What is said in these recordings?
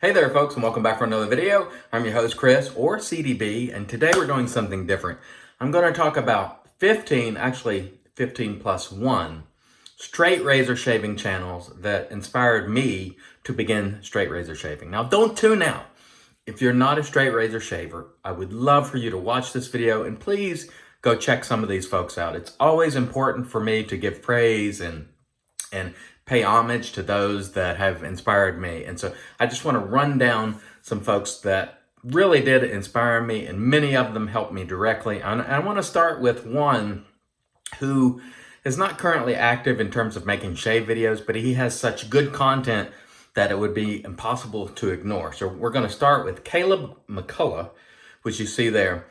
Hey there folks, and welcome back for another video. I'm your host Chris, or CDB, and today we're doing something different. I'm going to talk about 15 plus 1 straight razor shaving channels that inspired me to begin straight razor shaving. Now don't tune out. If you're not a straight razor shaver, I would love for you to watch this video and please go check some of these folks out. It's always important for me to give praise and pay homage to those that have inspired me. And so I just want to run down some folks that really did inspire me, and many of them helped me directly. And I want to start with one who is not currently active in terms of making shave videos, but he has such good content that it would be impossible to ignore. So we're going to start with Caleb Mccullough, which you see there.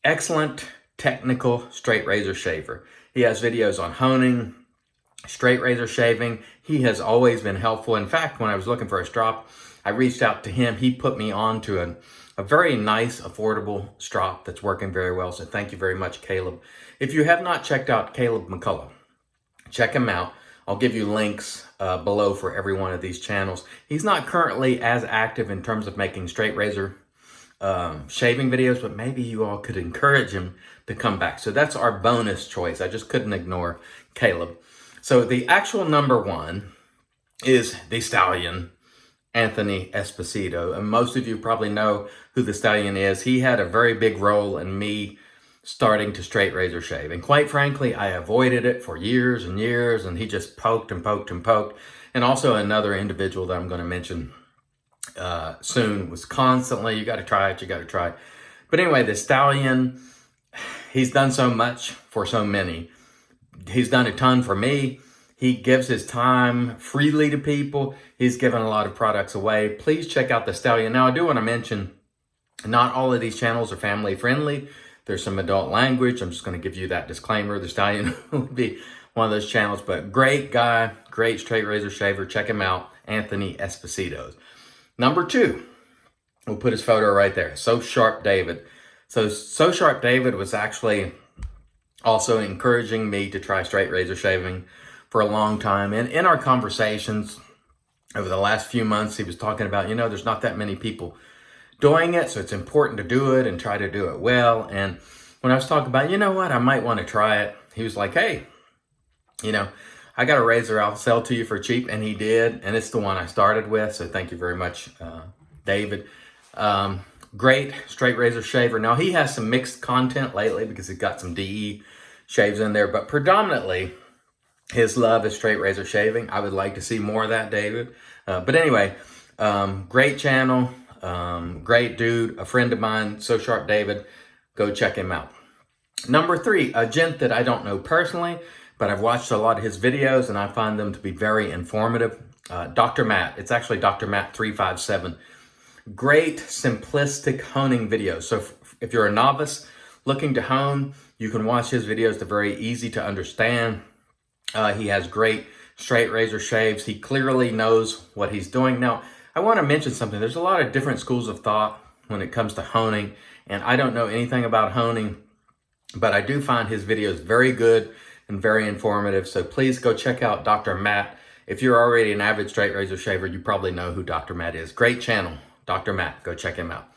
Excellent technical straight razor shaver. He has videos on honing, straight razor shaving. He has always been helpful. In fact, when I was looking for a strop, I reached out to him. He put me on to a very nice, affordable strop that's working very well. So thank you very much, Caleb. If you have not checked out Caleb Mccullough, check him out. I'll give you links below for every one of these channels. He's not currently as active in terms of making straight razor shaving videos, but maybe you all could encourage him to come back. So that's our bonus choice. I just couldn't ignore Caleb. So the actual number one is the Stallion, Anthony Esposito. And most of you probably know who the Stallion is. He had a very big role in me starting to straight razor shave. And quite frankly, I avoided it for years and years, and he just poked and poked and poked. And also another individual that I'm going to mention soon was constantly, you got to try it, you got to try it. But anyway, the Stallion, he's done so much for so many. He's done a ton for me. He gives his time freely to people. He's given a lot of products away. Please check out the Stallion. Now, I do want to mention, not all of these channels are family friendly. There's some adult language. I'm just going to give you that disclaimer. The Stallion would be one of those channels, but great guy, great straight razor shaver. Check him out, Anthony Esposito. Number two, we'll put his photo right there. So Sharp David. So Sharp David was actually also encouraging me to try straight razor shaving for a long time. And in our conversations over the last few months, he was talking about, there's not that many people doing it, so it's important to do it and try to do it well. And when I was talking about, I might want to try it, he was like, hey, I got a razor I'll sell to you for cheap. And he did. And it's the one I started with. So thank you very much, David. Great straight razor shaver. Now, he has some mixed content lately because he's got some DE shaves in there, but predominantly his love is straight razor shaving. I would like to see more of that, David. But anyway, great channel, great dude, a friend of mine, So Sharp David. Go check him out. Number three, a gent that I don't know personally, but I've watched a lot of his videos and I find them to be very informative. Dr. Matt. It's actually Dr. Matt 357. Great simplistic honing videos. So if you're a novice looking to hone, you can watch his videos. They're very easy to understand. He has great straight razor shaves. He clearly knows what he's doing. Now, I want to mention something. There's a lot of different schools of thought when it comes to honing, and I don't know anything about honing, but I do find his videos very good and very informative. So please go check out Dr. Matt. If you're already an avid straight razor shaver, you probably know who Dr. Matt is. Great channel. Dr. Matt, go check him out.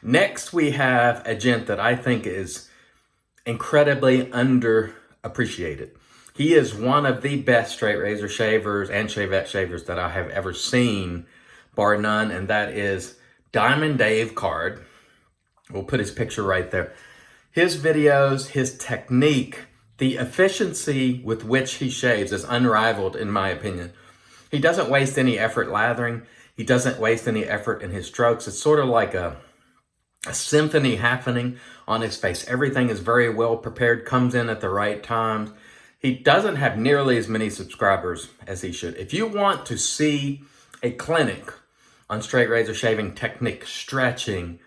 Next, we have a gent that I think is incredibly underappreciated. He is one of the best straight razor shavers and shavette shavers that I have ever seen, bar none, and that is Diamond Dave Card. We'll put his picture right there. His videos, his technique, the efficiency with which he shaves is unrivaled in my opinion. He doesn't waste any effort lathering. He doesn't waste any effort in his strokes. It's sort of like a symphony happening on his face. Everything is very well prepared, comes in at the right times. He doesn't have nearly as many subscribers as he should. If you want to see a clinic on straight razor shaving technique, stretching,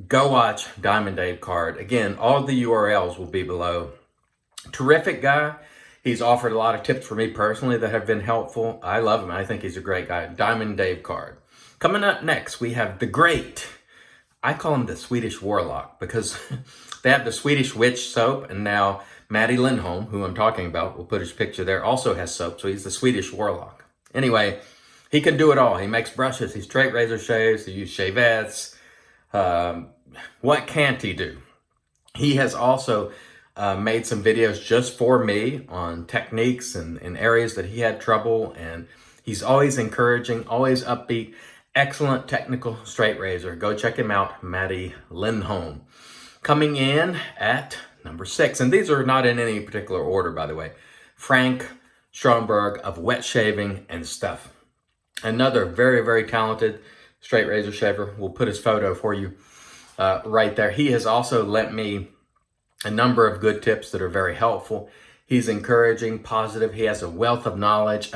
go watch Diamond Dave Card. Again, all the URLs will be below. Terrific guy. He's offered a lot of tips for me personally that have been helpful. I love him. I think he's a great guy. Diamond Dave Card. Coming up next, we have the great, I call him the Swedish Warlock because they have the Swedish Witch soap, and now Maddie Lindholm, who I'm talking about, we'll put his picture there, also has soap. So he's the Swedish Warlock. Anyway, he can do it all. He makes brushes, he straight razor shaves, he uses shavettes. What can't he do? He has also made some videos just for me on techniques and areas that he had trouble, and he's always encouraging, always upbeat, excellent technical straight razor. Go check him out, Matty Lindholm. Coming in at number 6, and these are not in any particular order, by the way, Frank Stromberg of Wet Shaving and Stuff. Another very, very talented straight razor shaver. We'll put his photo for you right there. He has also lent me a number of good tips that are very helpful. He's encouraging, positive. He has a wealth of knowledge.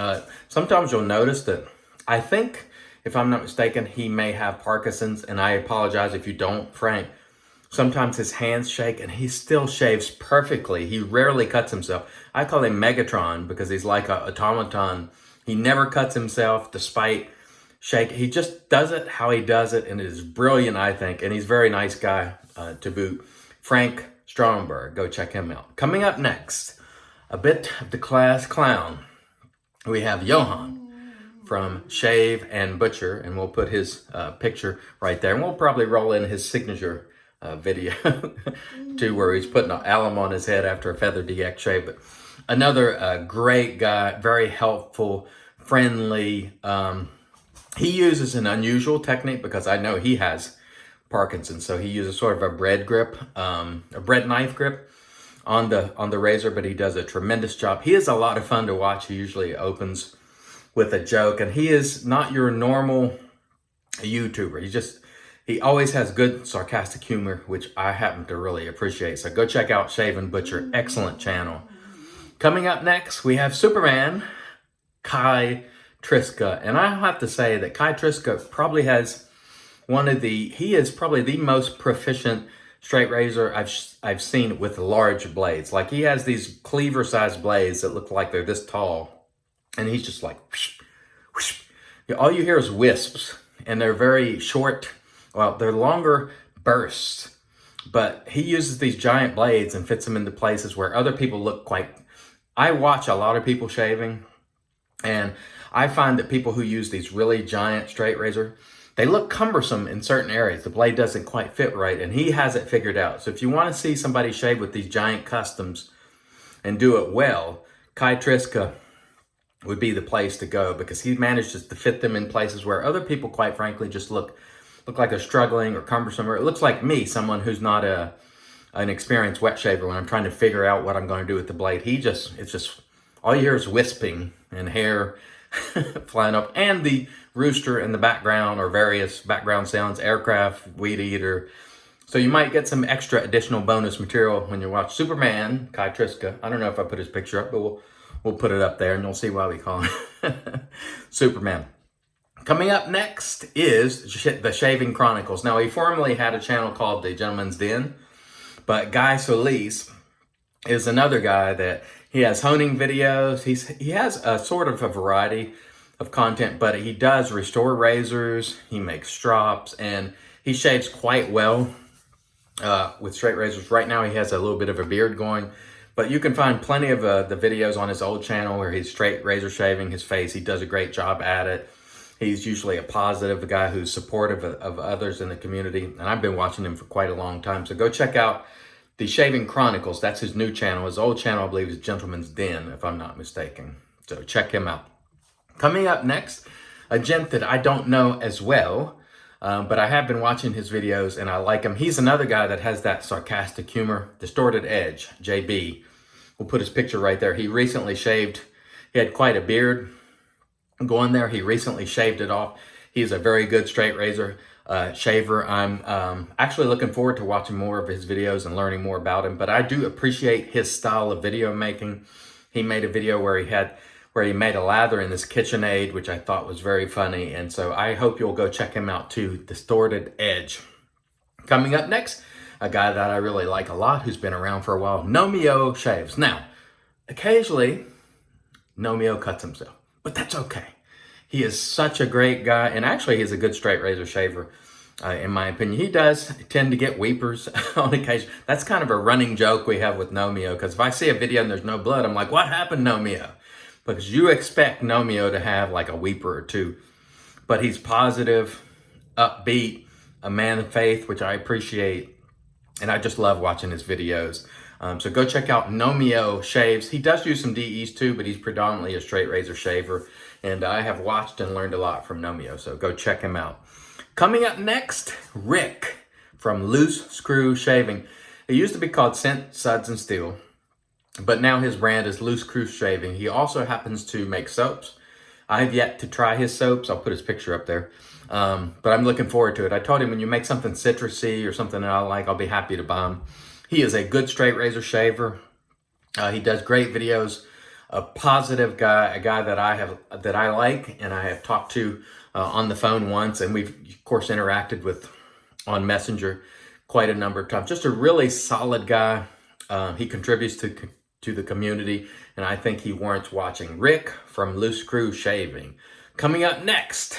Sometimes you'll notice that, I think, if I'm not mistaken, he may have Parkinson's, and I apologize if you don't, Frank. Sometimes his hands shake and he still shaves perfectly. He rarely cuts himself. I call him Megatron because he's like an automaton. He never cuts himself despite shake. He just does it how he does it, and it is brilliant, I think. And he's a very nice guy to boot. Frank Stromberg, go check him out. Coming up next, a bit of the class clown. We have Johan from Shave and Butcher, and we'll put his picture right there. And we'll probably roll in his signature video too, where he's putting an alum on his head after a Feather DX shave. But another great guy, very helpful, friendly. He uses an unusual technique because I know he has Parkinson's, so he uses sort of a bread grip, a bread knife grip on the razor, but he does a tremendous job. He is a lot of fun to watch. He usually opens with a joke, and he is not your normal YouTuber. He always has good sarcastic humor, which I happen to really appreciate. So go check out Shave and Butcher, excellent channel. Coming up next, we have Superman, Kai Trischka. And I have to say that Kai Trischka probably has he is probably the most proficient straight razor I've seen with large blades. Like, he has these cleaver-sized blades that look like they're this tall. And he's just like, whoosh, whoosh. All you hear is wisps, and they're very short. Well, they're longer bursts, but he uses these giant blades and fits them into places where other people look quite... I watch a lot of people shaving, and I find that people who use these really giant straight razor, they look cumbersome in certain areas. The blade doesn't quite fit right, and he has it figured out. So if you want to see somebody shave with these giant customs and do it well, Kai Trischka would be the place to go, because he manages to fit them in places where other people, quite frankly, just look like they're struggling or cumbersome, or it looks like me, someone who's not an experienced wet shaver, when I'm trying to figure out what I'm going to do with the blade. It's just, all you hear is wisping and hair flying up, and the rooster in the background, or various background sounds, aircraft, weed eater. So you might get some extra additional bonus material when you watch Superman, Kai Trischka. I don't know if I put his picture up, but we'll put it up there, and you'll see why we call him Superman. Coming up next is the Shaving Chronicles. Now, he formerly had a channel called The Gentleman's Den, but Guy Solis is another guy that he has honing videos. He has a sort of a variety of content, but he does restore razors, he makes strops, and he shaves quite well with straight razors. Right now, he has a little bit of a beard going, but you can find plenty of the videos on his old channel where he's straight razor shaving his face. He does a great job at it. He's usually a positive guy who's supportive of others in the community, and I've been watching him for quite a long time. So go check out the Shaving Chronicles. That's his new channel. His old channel, I believe, is Gentleman's Den, if I'm not mistaken. So check him out. Coming up next, a gent that I don't know as well, but I have been watching his videos and I like him. He's another guy that has that sarcastic humor, distorted edge, JB. We'll put his picture right there. He recently shaved. He had quite a beard going there. He recently shaved it off. He's a very good straight razor shaver. I'm actually looking forward to watching more of his videos and learning more about him, but I do appreciate his style of video making. He made a video where he made a lather in this KitchenAid, which I thought was very funny, and so I hope you'll go check him out too, Distorted Edge. Coming up next, a guy that I really like a lot, who's been around for a while, Nomio Shaves. Now, occasionally, Nomio cuts himself, but that's okay. He is such a great guy, and actually he's a good straight razor shaver, in my opinion. He does tend to get weepers on occasion. That's kind of a running joke we have with Nomio, because if I see a video and there's no blood, I'm like, what happened, Nomio? Because you expect Nomio to have like a weeper or two but he's positive, upbeat, a man of faith, which I appreciate. And I just love watching his videos. So go check out Nomio Shaves. He does use some DEs too, but he's predominantly a straight razor shaver. And I have watched and learned a lot from Nomio, so go check him out. Coming up next, Rick from Loose Screw Shaving. It used to be called Scent, Suds, and Steel, but now his brand is Loose Screw Shaving. He also happens to make soaps. I have yet to try his soaps. I'll put his picture up there. But I'm looking forward to it. I told him when you make something citrusy or something that I like, I'll be happy to buy him. He is a good straight razor shaver. He does great videos. A positive guy, a guy that I like, and I have talked to on the phone once, and we've of course interacted with on Messenger quite a number of times. Just a really solid guy. He contributes to the community, and I think he warrants watching. Rick from Loose Screw Shaving. Coming up next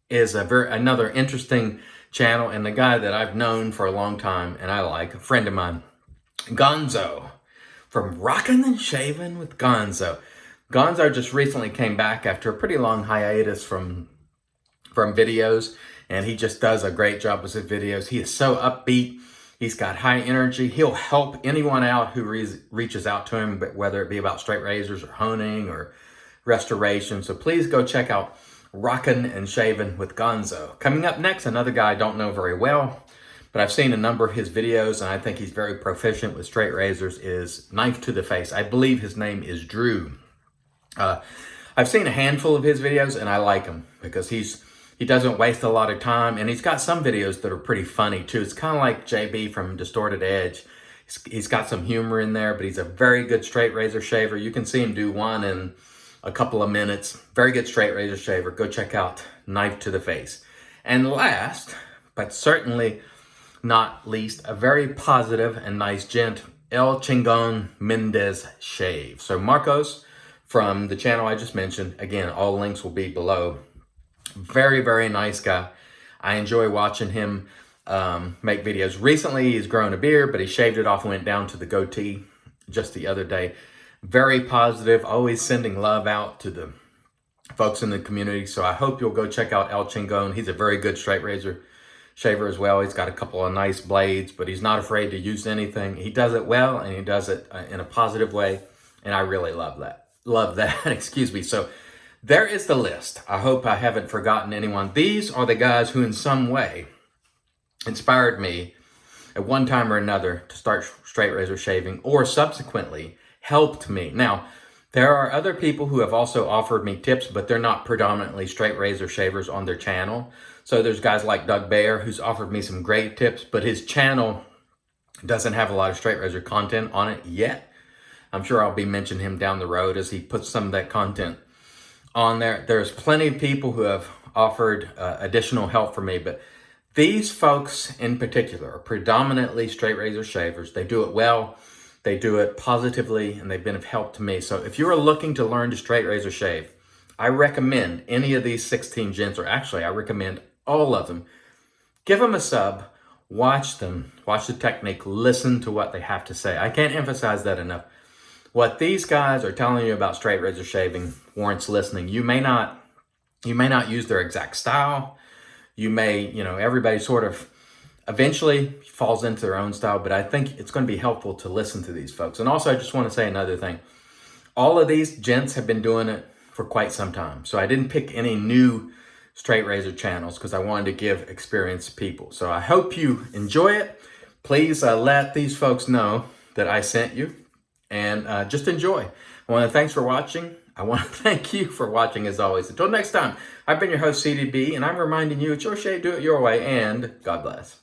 is another interesting channel, and the guy that I've known for a long time and I like, a friend of mine, Gonzo from Rockin' and Shavin' with Gonzo. Gonzo just recently came back after a pretty long hiatus from videos, and he just does a great job with his videos. He is so upbeat. He's got high energy. He'll help anyone out who reaches out to him, whether it be about straight razors or honing or restoration. So please go check out Rockin' and Shavin' with Gonzo. Coming up next, another guy I don't know very well, but I've seen a number of his videos, and I think he's very proficient with straight razors, is Knife to the Face. I believe his name is Drew. I've seen a handful of his videos, and I like him because he doesn't waste a lot of time, and he's got some videos that are pretty funny too. It's kind of like JB from Distorted Edge. He's got some humor in there, but he's a very good straight razor shaver. You can see him do one in a couple of minutes. Very good straight razor shaver. Go check out Knife to the Face. And last, but certainly not least, a very positive and nice gent, El Chingon Mendez Shave. So Marcos from the channel I just mentioned, again, all links will be below. Very, very nice guy. I enjoy watching him make videos. Recently, he's grown a beard, but he shaved it off and went down to the goatee just the other day. Very positive, always sending love out to the folks in the community. So I hope you'll go check out El Chingon. He's a very good straight razor shaver as well. He's got a couple of nice blades, but he's not afraid to use anything. He does it well, and he does it in a positive way, and I really love that. Love that, excuse me. So there is the list. I hope I haven't forgotten anyone. These are the guys who in some way inspired me at one time or another to start straight razor shaving, or subsequently helped me. Now, there are other people who have also offered me tips, but they're not predominantly straight razor shavers on their channel. So there's guys like Doug Bayer who's offered me some great tips, but his channel doesn't have a lot of straight razor content on it yet. I'm sure I'll be mentioning him down the road as he puts some of that content on there. There's plenty of people who have offered additional help for me, but these folks in particular are predominantly straight razor shavers. They do it well, they do it positively, and they've been of help to me. So if you are looking to learn to straight razor shave, I recommend any of these 16 gents, or actually I recommend all of them. Give them a sub, watch them, watch the technique, listen to what they have to say. I can't emphasize that enough. What these guys are telling you about straight razor shaving warrants listening. You may not use their exact style. You may, everybody sort of eventually falls into their own style, but I think it's going to be helpful to listen to these folks. And also, I just want to say another thing. All of these gents have been doing it for quite some time. So I didn't pick any new straight razor channels because I wanted to give experienced people. So I hope you enjoy it. Please let these folks know that I sent you, and just enjoy. Thanks for watching. I want to thank you for watching as always. Until next time, I've been your host, CDB, and I'm reminding you, it's your shave, do it your way, and God bless.